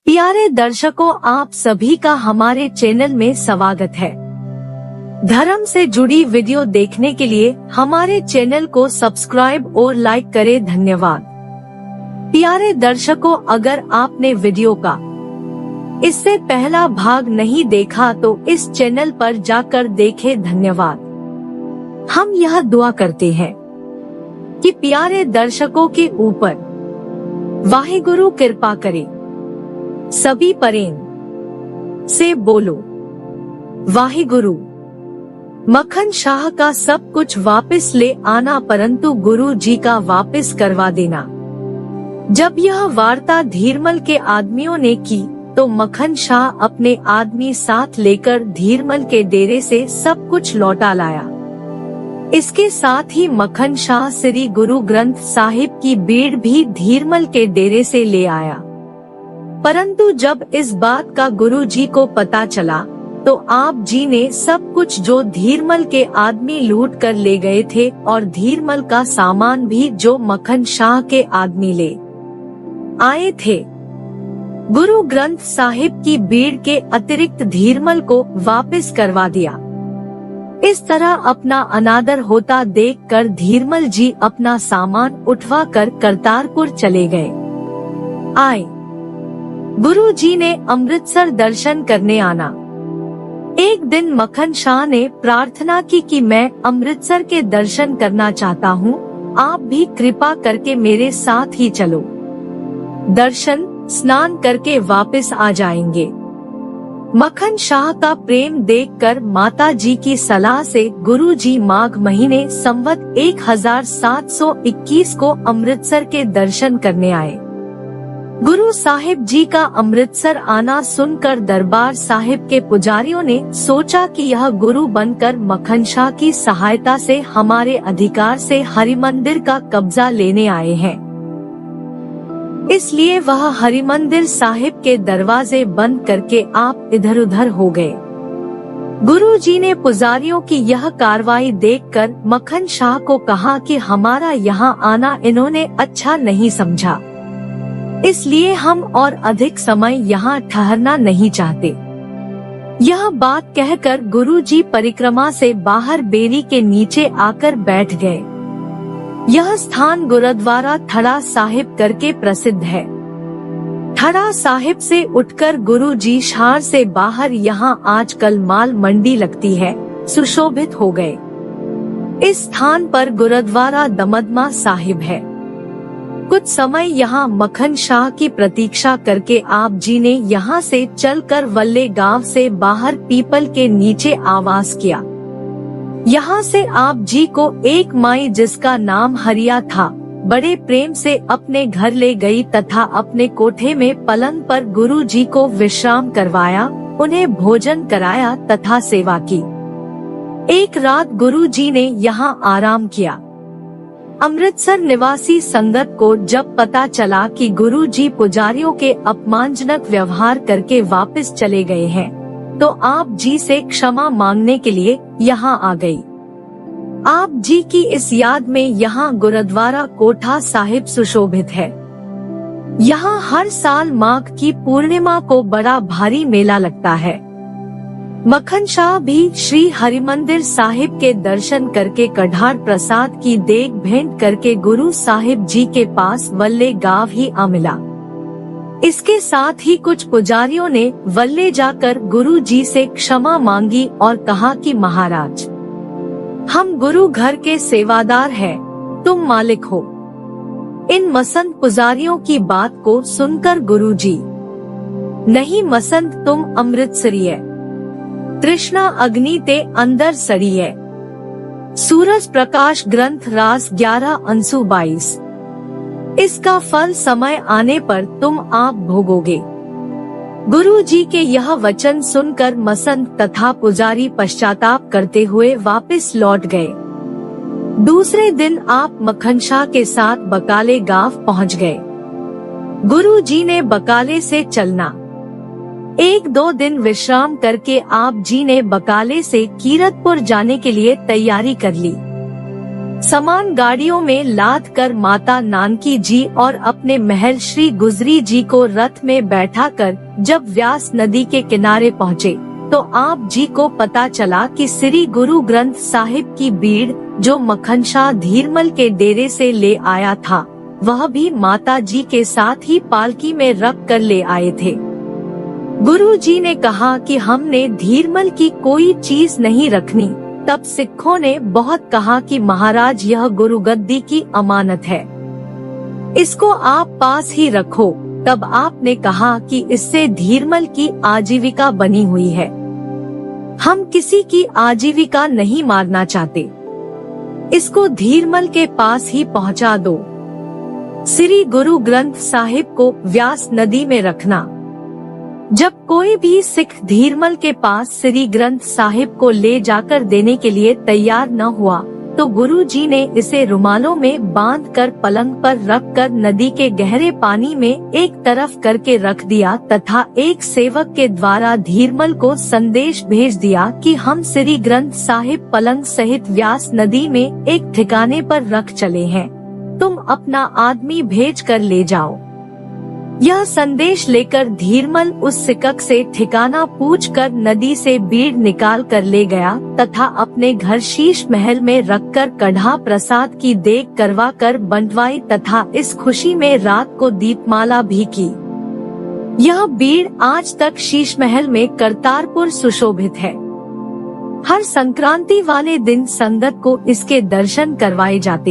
प्यारे दर्शकों, आप सभी का हमारे चैनल में स्वागत है। धर्म से जुड़ी वीडियो देखने के लिए हमारे चैनल को सब्सक्राइब और लाइक करें। धन्यवाद। प्यारे दर्शकों, अगर आपने वीडियो का इससे पहला भाग नहीं देखा तो इस चैनल पर जाकर देखें। धन्यवाद। हम यह दुआ करते हैं कि प्यारे दर्शकों के ऊपर वाहिगुरु कृपा करे। सभी प्रेम से बोलो वाहिगुरु। मक्खन शाह का सब कुछ वापस ले आना, परंतु गुरु जी का वापस करवा देना। जब यह वार्ता धीरमल के आदमियों ने की तो मक्खन शाह अपने आदमी साथ लेकर धीरमल के डेरे से सब कुछ लौटा लाया। इसके साथ ही मक्खन शाह श्री गुरु ग्रंथ साहिब की बीड़ भी धीरमल के डेरे से ले आया। परंतु जब इस बात का गुरु जी को पता चला तो आप जी ने सब कुछ जो धीरमल के आदमी लूट कर ले गए थे और धीरमल का सामान भी जो मक्खन शाह के आदमी ले आए थे, गुरु ग्रंथ साहिब की बीड़ के अतिरिक्त धीरमल को वापस करवा दिया। इस तरह अपना अनादर होता देखकर धीरमल जी अपना सामान उठवा कर करतारपुर चले गए। गुरु जी ने अमृतसर दर्शन करने आना। एक दिन मक्खन शाह ने प्रार्थना की कि मैं अमृतसर के दर्शन करना चाहता हूँ, आप भी कृपा करके मेरे साथ ही चलो। दर्शन स्नान करके वापस आ जाएंगे। मक्खन शाह का प्रेम देखकर माता जी की सलाह से गुरु जी माघ महीने संवत 1721 को अमृतसर के दर्शन करने आए। गुरु साहिब जी का अमृतसर आना सुनकर दरबार साहिब के पुजारियों ने सोचा कि यह गुरु बनकर मक्खन शाह की सहायता से हमारे अधिकार से हरिमंदिर का कब्जा लेने आए हैं, इसलिए वह हरिमंदिर साहिब के दरवाजे बंद करके आप इधर उधर हो गए। गुरु जी ने पुजारियों की यह कार्रवाई देखकर मक्खन शाह को कहा कि हमारा यहाँ आना इन्होंने अच्छा नहीं समझा, इसलिए हम और अधिक समय यहाँ ठहरना नहीं चाहते। यह बात कहकर गुरु जी परिक्रमा से बाहर बेरी के नीचे आकर बैठ गए। यह स्थान गुरुद्वारा थड़ा साहिब करके प्रसिद्ध है। थड़ा साहिब से उठकर गुरु जी शहर से बाहर यहाँ आजकल माल मंडी लगती है, सुशोभित हो गए। इस स्थान पर गुरुद्वारा दमदमा साहिब है। कुछ समय यहाँ मक्खन शाह की प्रतीक्षा करके आप जी ने यहाँ से चलकर वल्ले गांव से बाहर पीपल के नीचे आवास किया। यहाँ से आप जी को एक माई जिसका नाम हरिया था बड़े प्रेम से अपने घर ले गई तथा अपने कोठे में पलंग पर गुरु जी को विश्राम करवाया, उन्हें भोजन कराया तथा सेवा की। एक रात गुरु जी ने यहाँ आराम किया। अमृतसर निवासी संगत को जब पता चला कि गुरु जी पुजारियों के अपमानजनक व्यवहार करके वापस चले गए हैं, तो आप जी से क्षमा मांगने के लिए यहाँ आ गई। आप जी की इस याद में यहाँ गुरुद्वारा कोठा साहिब सुशोभित है। यहाँ हर साल माघ की पूर्णिमा को बड़ा भारी मेला लगता है। मक्खन शाह भी श्री हरिमंदिर साहिब के दर्शन करके कढ़ाड़ प्रसाद की देग भेंट करके गुरु साहिब जी के पास वल्ले गांव ही आ मिला। इसके साथ ही कुछ पुजारियों ने वल्ले जाकर गुरु जी से क्षमा मांगी और कहा कि महाराज, हम गुरु घर के सेवादार हैं, तुम मालिक हो। इन मसंत पुजारियों की बात को सुनकर गुरु जी, नहीं मसंत, तुम अमृतसरी है। तृष्णा अग्नि ते अंदर सड़ी है। सूरज प्रकाश ग्रंथ रास 11 अंशु 22। इसका फल समय आने पर तुम आप भोगोगे। गुरु जी के यह वचन सुनकर मसंत तथा पुजारी पश्चाताप करते हुए वापस लौट गए। दूसरे दिन आप मक्खन शाह के साथ बकाले गांव पहुंच गए। गुरु जी ने बकाले से चलना। 1-2 दिन विश्राम करके आप जी ने बकाले से कीरतपुर जाने के लिए तैयारी कर ली। सामान गाड़ियों में लाद कर माता नानकी जी और अपने महल श्री गुजरी जी को रथ में बैठाकर जब व्यास नदी के किनारे पहुँचे तो आप जी को पता चला कि श्री गुरु ग्रंथ साहिब की बीड़ जो मक्खन शाह धीरमल के डेरे से ले आया था वह भी माता जी के साथ ही पालकी में रख कर ले आए थे। गुरु जी ने कहा कि हमने धीरमल की कोई चीज नहीं रखनी। तब सिखों ने बहुत कहा कि महाराज यह गुरु गद्दी की अमानत है, इसको आप पास ही रखो। तब आपने कहा कि इससे धीरमल की आजीविका बनी हुई है, हम किसी की आजीविका नहीं मारना चाहते, इसको धीरमल के पास ही पहुंचा दो। श्री गुरु ग्रंथ साहिब को व्यास नदी में रखना। जब कोई भी सिख धीरमल के पास श्री ग्रंथ साहिब को ले जाकर देने के लिए तैयार न हुआ तो गुरु जी ने इसे रुमालों में बांधकर पलंग पर रखकर नदी के गहरे पानी में एक तरफ करके रख दिया तथा एक सेवक के द्वारा धीरमल को संदेश भेज दिया कि हम श्री ग्रंथ साहिब पलंग सहित व्यास नदी में एक ठिकाने पर रख चले हैं, तुम अपना आदमी भेज कर ले जाओ। यह संदेश लेकर धीरमल उस सिकक से ठिकाना पूछकर नदी से बीड़ निकाल कर ले गया तथा अपने घर शीश महल में रखकर कढ़ा प्रसाद की देग करवा कर बंटवाई तथा इस खुशी में रात को दीपमाला भी की। यह बीड़ आज तक शीश महल में करतारपुर सुशोभित है। हर संक्रांति वाले दिन संगत को इसके दर्शन करवाए जाते हैं।